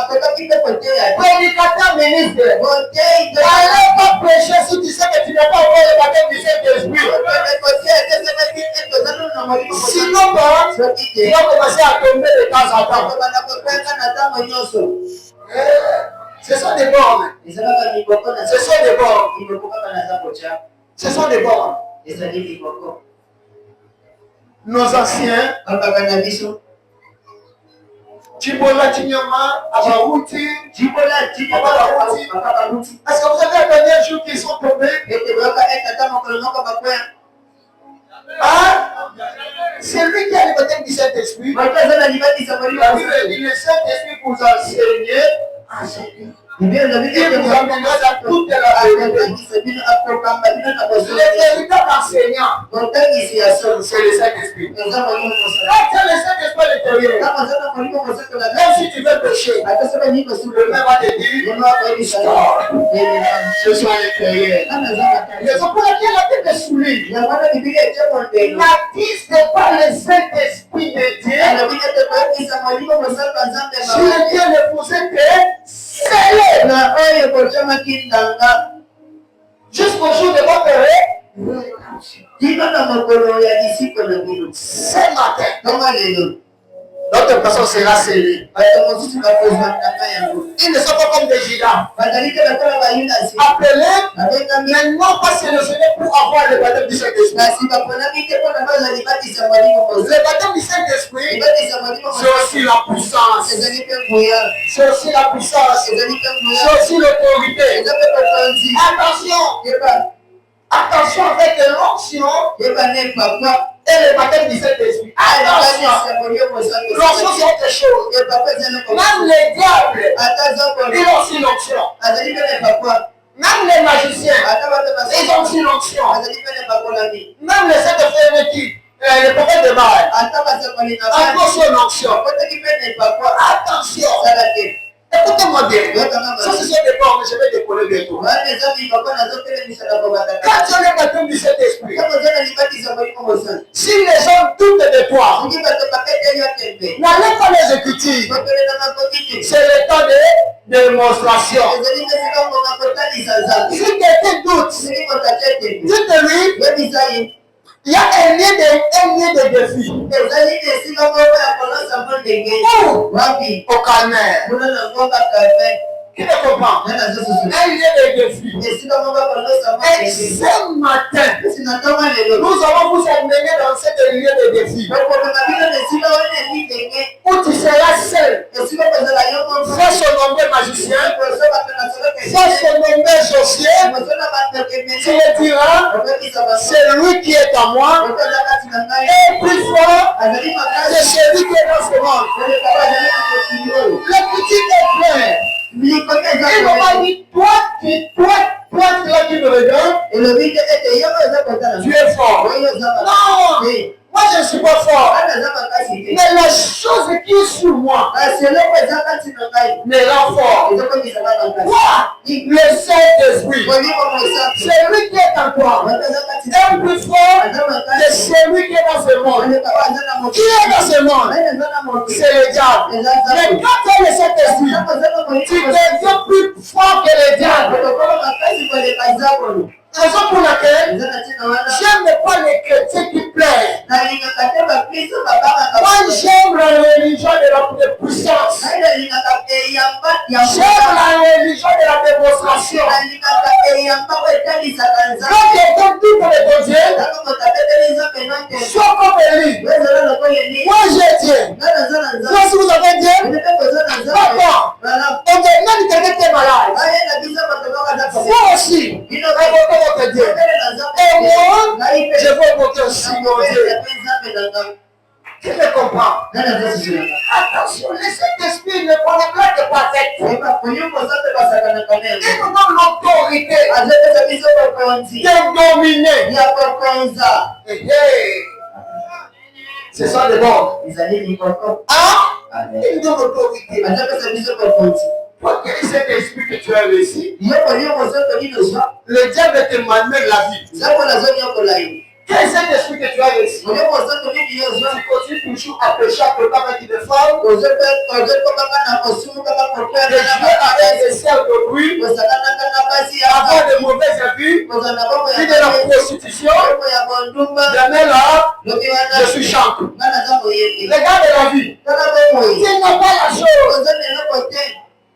prédicateur ministre, n'allez pas prêcher si tu sais que tu n'as pas encore le baptême du Saint-Esprit. Sinon, tu vas commencer à tomber de temps en temps. Ce sont des bornes. Ce sont des bornes. Ce sont des bornes. Nos anciens, Chibola Chinyama, Abaouti, est-ce que vous avez entendu un jour qu'ils sont tombés? C'est lui qui a le baptême du Saint-Esprit. Le Saint-Esprit vous enseigne. Il vous amènera dans toute la vérité. Le véritable enseignant, c'est le Saint-Esprit. Quand tu as le Saint-Esprit à l'intérieur, même si tu veux pécher, le même va te dire, ce soit à l'intérieur. Raison pour laquelle la tête est souligne. N'attise pas le Saint-Esprit de Dieu. Si le Dieu ne posait que jusqu'au jour de votre rêve, ce matin, notre personne sera scellée. Ils ne sont pas comme des gigants. Appelés, mais non pas sélectionnés pour avoir le baptême du Saint-Esprit. Le baptême du Saint-Esprit, c'est aussi la puissance. C'est aussi la puissance. C'est aussi l'autorité. Attention. Attention avec l'onction et le baptême du Saint-Esprit. Attention. L'onction c'est autre chose. Même les diables, ils ont aussi l'onction. Même les magiciens, ils ont aussi l'onction. Même les saints de Fénétique, les prophètes de Baal, encore son onction. Attention. Écoutez-moi bien. Ça, ce sont des bords, mais je vais décoller bientôt. Quand tu as le baptême du Saint-Esprit, si les gens doutent de toi, n'allez pas les écouter. C'est le temps de démonstration. Si quelqu'un doute, dites-lui, il y a un lien de défi. Au calvaire. Qui me comprend? Un lien de défi. Et ce matin, nous allons vous amener dans cette lien de défi. Où tu seras seul. Fais son nombre magicien. Fais son nombre sorcier. Tu me diras, c'est lui qui est à moi. Et plus fort, c'est celui qui est dans ce monde. Le petit est plein. Il m'a dit, toi là qui me regarde, tu es fort. Non, moi je ne suis pas fort. Mais la chose qui est sur moi me rend fort. Quoi? Le Saint-Esprit. C'est lui qui est en toi. Et plus fort, c'est celui qui est dans ce monde. Qui est dans ce monde? C'est le diable. Mais quand tu as le Saint-Esprit, tu deviens plus fort que le diable. Raison pour laquelle j'aime pas les chrétiens qui plaisent. Moi j'aime la religion de la puissance. J'aime la religion de la démonstration. Quand quelqu'un dit pour le Dieu, sois comme lui. Moi j'ai Dieu. Moi si vous avez Dieu, d'accord. On demande quelqu'un qui est malade. Moi aussi. Votre Dieu. Et moi, je veux votre aussi, mon Dieu. Tu me comprends? Attention, le Saint-Esprit ne prend pas tête. Il nous donne l'autorité de dominer. Ce sont des bons. Ah? Il nous donne l'autorité. Pour que le Saint-Esprit que tu as réussi, le diable te malmène la vie. Quel Saint-Esprit que tu as reçu? Tu continues toujours à pécher à quelqu'un qui te frappe. De jouer avec des cercles d'autrui. Avoir de mauvaises habits. Puis de la prostitution. Jamais là, je suis champ. Regarde la vie. Tu n'as pas la chose.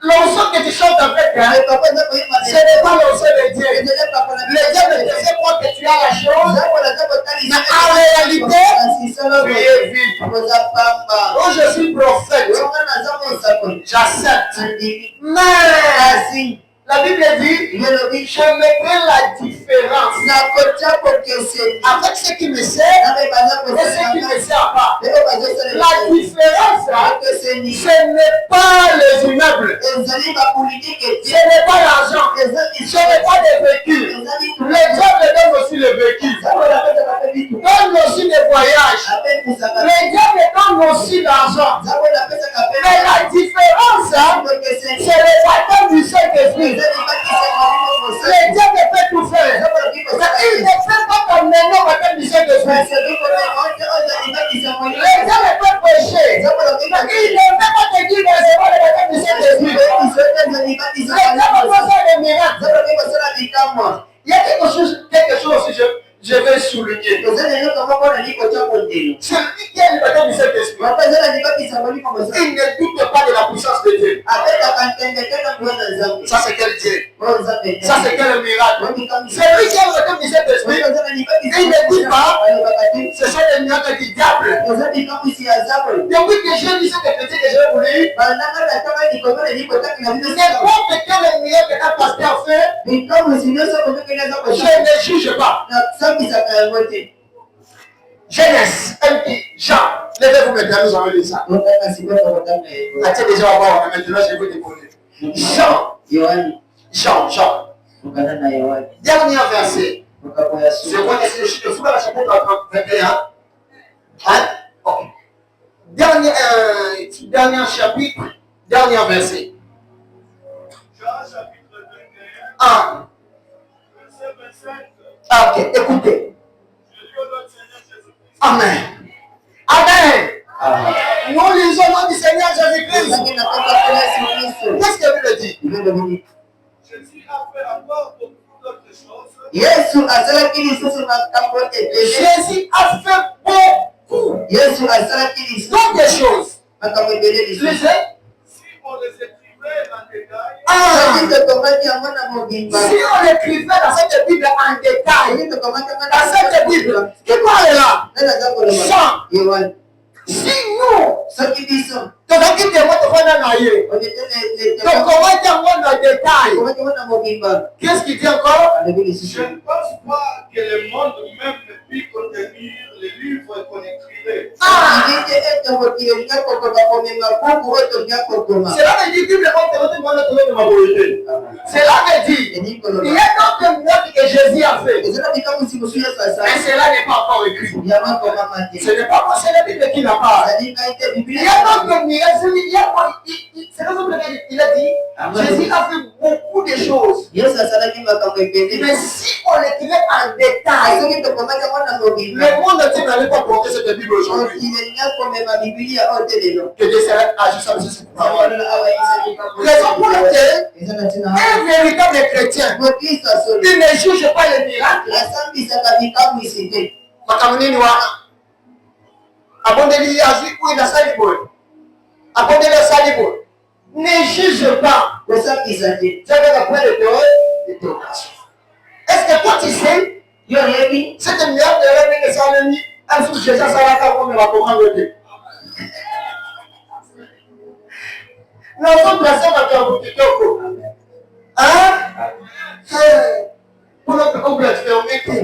L'onction que tu chantes avec, ce n'est pas l'onction de Dieu. Le diable te fait croire que tu as la chose, mais en réalité, tu es vide. Oh, je suis prophète, j'accepte. Mais la Bible dit, je mettrai la différence avec ce qui me sert et ce qui ne me sert pas. La différence, ce n'est pas les immeubles, ce n'est pas l'argent, ce n'est pas des véhicules. Le diable donne aussi les véhicules, donne aussi des voyages. Le diable donne aussi l'argent. Mais la différence, c'est le baptême du Saint-Esprit. Le diable peut tout faire. Il ne peut pas t'amener au baptême du Saint-Esprit. Le diable peut pécher. Il ne peut pas te dire que c'est pas le baptême du Saint-Esprit. Le diable peut faire des miracles. Il y a quelque chose aussi, je vais souligner. C'est lui qui a le baptême du Saint-Esprit. Il ne doute pas de la puissance de Dieu. Ça c'est quel Dieu? Ça c'est quel miracle? C'est lui qui a le baptême du Saint-Esprit. Il ne dit pas, ce sont des miracles du diable. Depuis que j'ai lu cette critique que j'ai voulu, n'importe quel miracle qu'un pasteur fait, je ne juge pas. Genèse, Jean, levez-vous maintenant, nous allons lire ça. Attends déjà, maintenant je vais vous déposer. Jean. Dernier verset. Je vois que c'est le chapitre 21. Hein? Ok. Dernier chapitre, dernier verset. Jean chapitre 21. Ah. Ah, ok, écoutez. Amen. Amen. Nous lisons le nom du Seigneur Jésus-Christ. Qu'est-ce que vous le dites? Jésus a fait encore beaucoup d'autres choses. Jésus a fait beaucoup d'autres choses. Lisez. Si on les écrivait en détail, si on écrivait dans cette Bible en détail, dans cette Bible, qui parle là? Jean. Si nous, ceux qui disent, donc qui témoignent de détail, qu'est-ce qu'il dit encore? je ne pense pas que le monde même ne puisse contenir les livres qu'on écrivait. Cela veut dire que le cela veut dire il y a d'autres miracles que Jésus a fait. Mais cela n'est pas encore écrit. Ce n'est pas moi, c'est la Bible qui l'a parlé. Il y a d'autres miracles. C'est la raison pour laquelle il a dit Jésus a fait beaucoup de choses. Mais si on l'écrivait en détail, le monde entier n'allait pas porter cette Bible aujourd'hui. Que Dieu s'arrête à juste avec ce parole. Raison pour laquelle un véritable chrétien, il ne juge pas les miracles. Makamuni wana. Abondeli yazi ou il a salibo. Abondeli a salibo. Ne juge pas. C'est avec après le théorie et théocation. Est-ce que toi tu sais, c'est une merde de rêve de Salami, un sous Jésus Salaka comme la commande de Dieu. Nous sommes placés dans le Kitoko. Hein? Pour notre complexe, on est qui?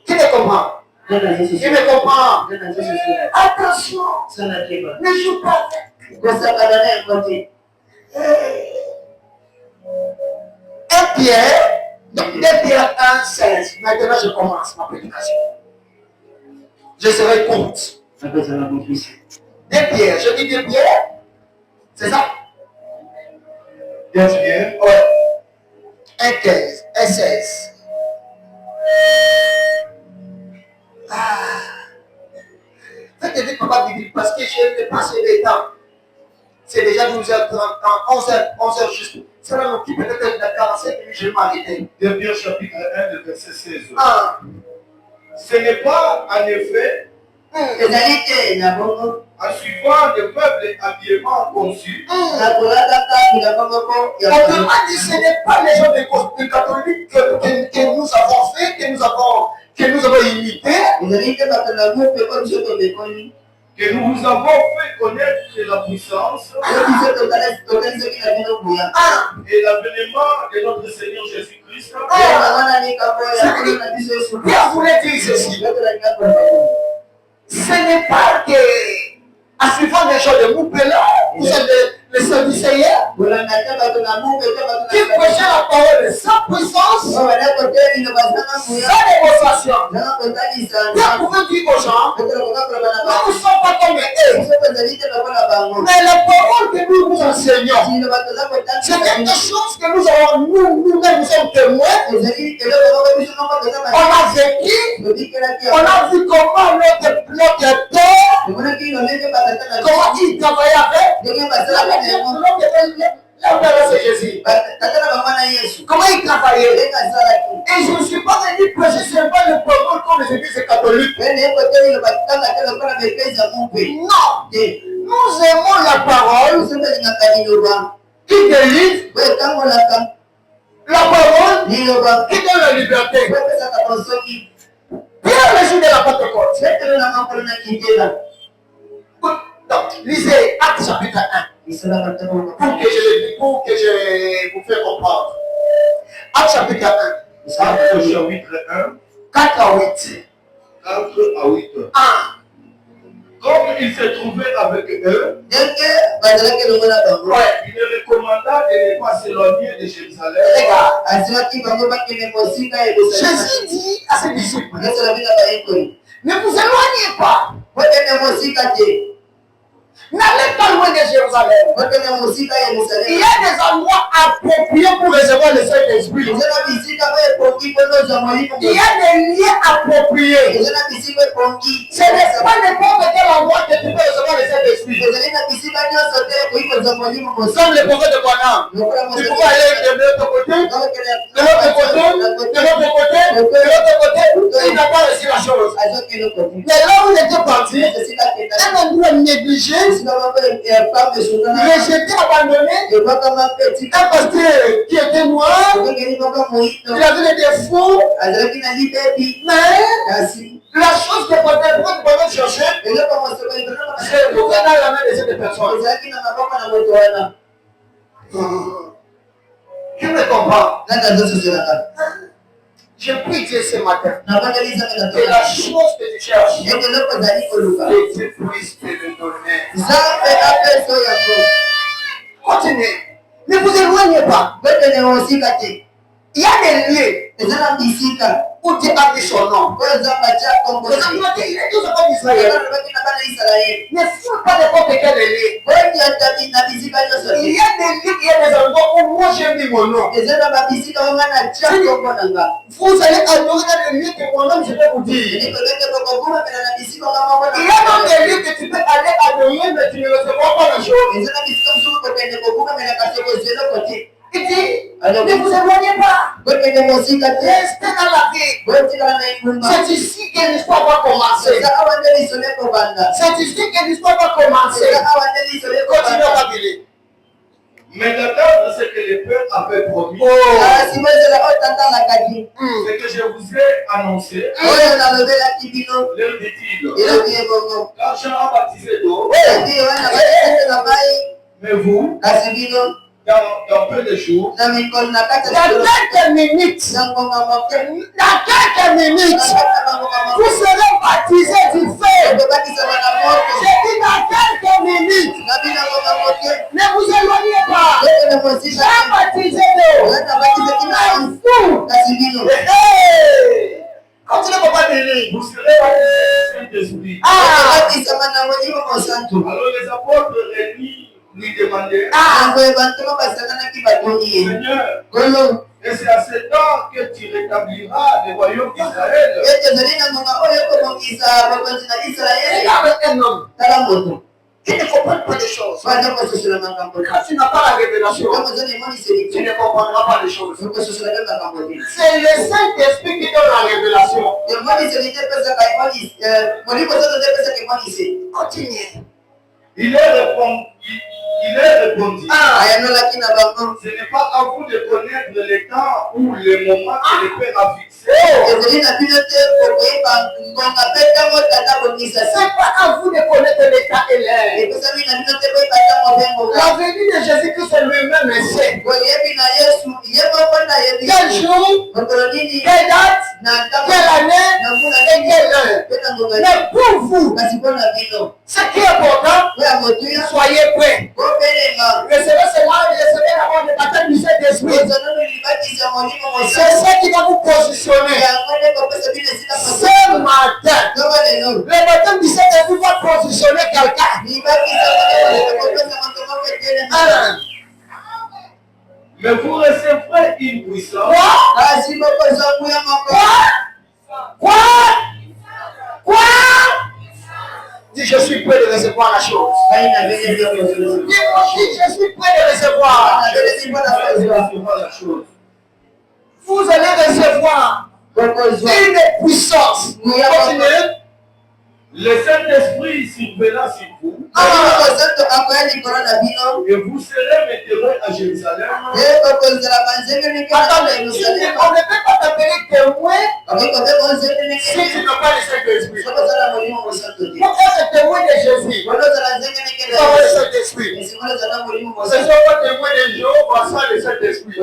Qui me comprend? Qui me comprend? Attention! Ne joue pas avec. Un Pierre, donc 2 Pierre 1,16. Maintenant, je commence ma prédication. Je serai courte. 2 Pierre, je dis 2 Pierre. C'est ça? 2 Pierre. Ouais. 1,15, 1,16. pas diviser parce que j'ai dépassé le temps. C'est déjà 12h30, 11h juste. Ça va nous quitter peut-être dans 45 minutes, je vais m'arrêter. 2 Pierre chapitre 1, le verset 16. Ah. Ce n'est pas en effet en suivant le peuple habillement conçu. Autrement dit, ce n'est pas les gens de catholiques que nous avons fait, que nous avons imité. Que nous vous avons fait connaître la puissance et l'avènement de notre Seigneur Jésus-Christ. Bien voulait dire ceci. Ce n'est pas que, en suivant les gens de Moupela, vous êtes les Sadducéens, qui prêchaient la parole sans puissance, sans démonstration. Vous pouvez dire aux gens, nous ne sommes pas comme eux. Mais la parole que nous vous enseignons, c'est quelque chose que nous avons, nous-mêmes, nous sommes témoins. On a vécu, on a vu comment notre père, comment il travaillait avec. Là, c'est Jésus. Comment il travaillait? Et je ne suis pas venu prêcher seulement le parole comme les églises catholiques. Non. Nous aimons la parole qui délivre. La parole qui donne la liberté. Bien le jour de la Pentecôte. Donc, lisez Actes chapitre 1. Pour que je vous fasse comprendre. Actes chapitre 1. Actes chapitre 1. 4 à 8. 4 à 8. Comme il se trouvait avec eux, il leur recommanda de ne pas s'éloigner de Jérusalem. Jésus dit à ses disciples, ne vous éloignez pas. N'allez pas loin de Jérusalem. Il y a des endroits appropriés pour recevoir le Saint-Esprit. Il y a des lieux appropriés. Ce n'est pas n'importe quel endroit que tu peux recevoir le Saint-Esprit. Comme le prophète de Branham. Tu peux aller de l'autre côté, de l'autre côté, de l'autre côté, de l'autre côté. Il n'a pas reçu la chose. Mais là où il était parti, un endroit négligé, rejeté, abandonné, un pasteur qui était noir, il avait des défauts, mais la chose que peut chercher, c'est de trouver dans la main de cette personne. Qui me comprend? Je prie Dieu ce matin que la chose que tu cherches, que Dieu puisse te le donner. Continuez. Ne vous éloignez pas. Il y a des lieux où tu as mis son nom. Il est tous enfants d'Israël. Ne fous pas n'importe quel lieu. Il y a des lieux, il y a des endroits où moi j'ai mis mon nom. Vous allez adorer dans les lieux que moi-même je vais vous dire. Il y a donc des lieux que tu peux aller adorer, mais tu ne recevras pas la chose. Il dit, ne vous éloignez pas. Restez dans la vie. C'est ici que l'histoire va commencer. C'est ici que l'histoire va commencer. Continuez à parler. Mais d'attendre ce que le Père avait promis, ce que je vous ai annoncé, leur dit-il, car Jean a baptisé d'eau, mais vous, dans peu de jours, dans quelques minutes, vous serez baptisés du feu. J'ai dit dans quelques minutes. Ne vous éloignez pas. J'ai baptisé d'eau. Continuez pour pas venir. vous serez baptisés du Saint-Esprit. Alors les apôtres réunis lui demandaient, Seigneur, Et c'est à ce temps que tu rétabliras le royaume d'Israël. Regarde un homme qui ne comprend pas les choses. Quand tu n'as pas la révélation, tu ne comprendras pas les choses. C'est le Saint-Esprit qui donne la révélation. Continue. Il est répondu. Ce n'est pas à vous de connaître le temps ou le moment que le Père a fixé. C'est pas à vous de connaître le temps et l'heure. La venue de Jésus-Christ lui-même le sait. Quel jour, quelle date, quelle année et quelle heure. Mais pour vous, ce qui est important, soyez prêts. Recevez cela et recevez la mort de baptême du Saint-Esprit. C'est ça qui va vous positionner. Ce matin, le baptême du Saint-Esprit va positionner quelqu'un. Mais vous recevrez une puissance. Quoi? Dis, je suis prêt de recevoir la chose. Dis, je suis prêt de recevoir. Vous allez recevoir une puissance. Continuez. Le Saint-Esprit surviendra sur vous. Et vous serez maintenus à Jérusalem. Attendez, on ne peut pas t'appeler témoin si tu n'as pas le Saint-Esprit. Pourquoi c'est témoin de Jésus? Pourquoi le Saint-Esprit? Ce ne sont pas témoins de Jéhovah sans le Saint-Esprit.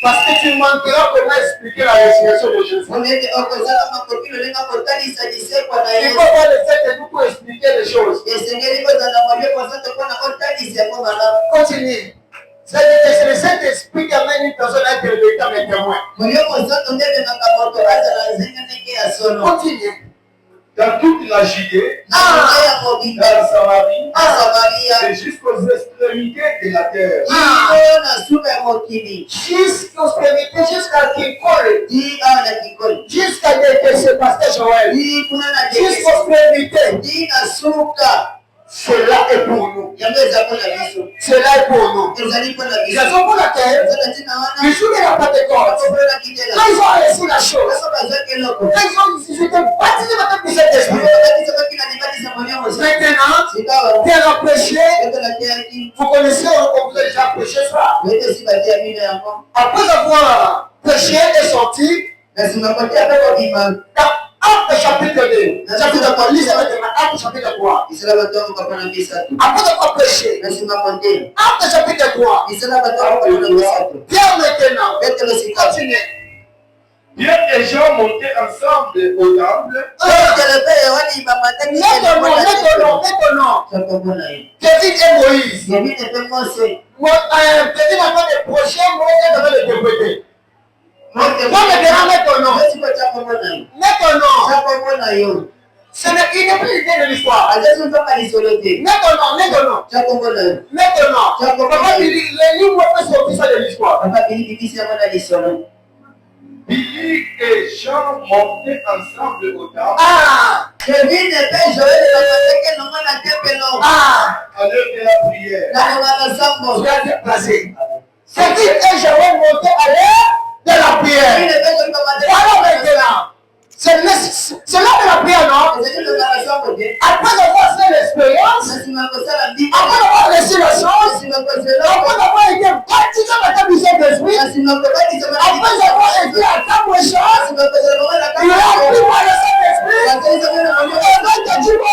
Parce que tu manqueras comment expliquer la résurrection de Jésus. Il faut avoir le Saint-Esprit pour expliquer les choses. Continue. C'est le Saint-Esprit qui amène une personne à être le véritable témoin. Continue. Dans toute la Judée, dans Samarie, et jusqu'aux extrémités de la terre. Jusqu'aux extrémités, jusqu'à Kikol. Jusqu'à ce pasteur Joël. Jusqu'aux extrémités. Cela est pour nous. Cela est pour nous. Ils sont pour laquelle, le jour de la Pentecôte, quand ils ont reçu la chose, quand ils étaient baptisés dans le Saint-Esprit. Maintenant, Pierre a prêché. Vous connaissez, on vous a déjà prêché ça. Après avoir prêché et sorti, Acte chapitre 2. Chapitre 3. Lisez maintenant. Acte chapitre 3. Après avoir prêché. Acte chapitre 3. Pierre maintenant. Continuez. Pierre et Jean montaient ensemble au temple. Maintenant. David et Moïse. David avant de prêcher, Moïse devait le interpréter. Moi, maintenant, mets ton nom. Mets ton nom. Ce n'est plus l'idée de l'histoire. Mets ton nom. Papa, les livres peuvent sortir ça de l'histoire. Billy et Jean montaient ensemble au temple. À l'heure de la prière. C'est qui est Joël monté à l'heure de la prière. Voilà maintenant. C'est l'heure de la prière, non? Après avoir fait l'expérience, après avoir reçu la chose, après avoir été baptisé dans le Saint-Esprit, après avoir été à table de choses, il y a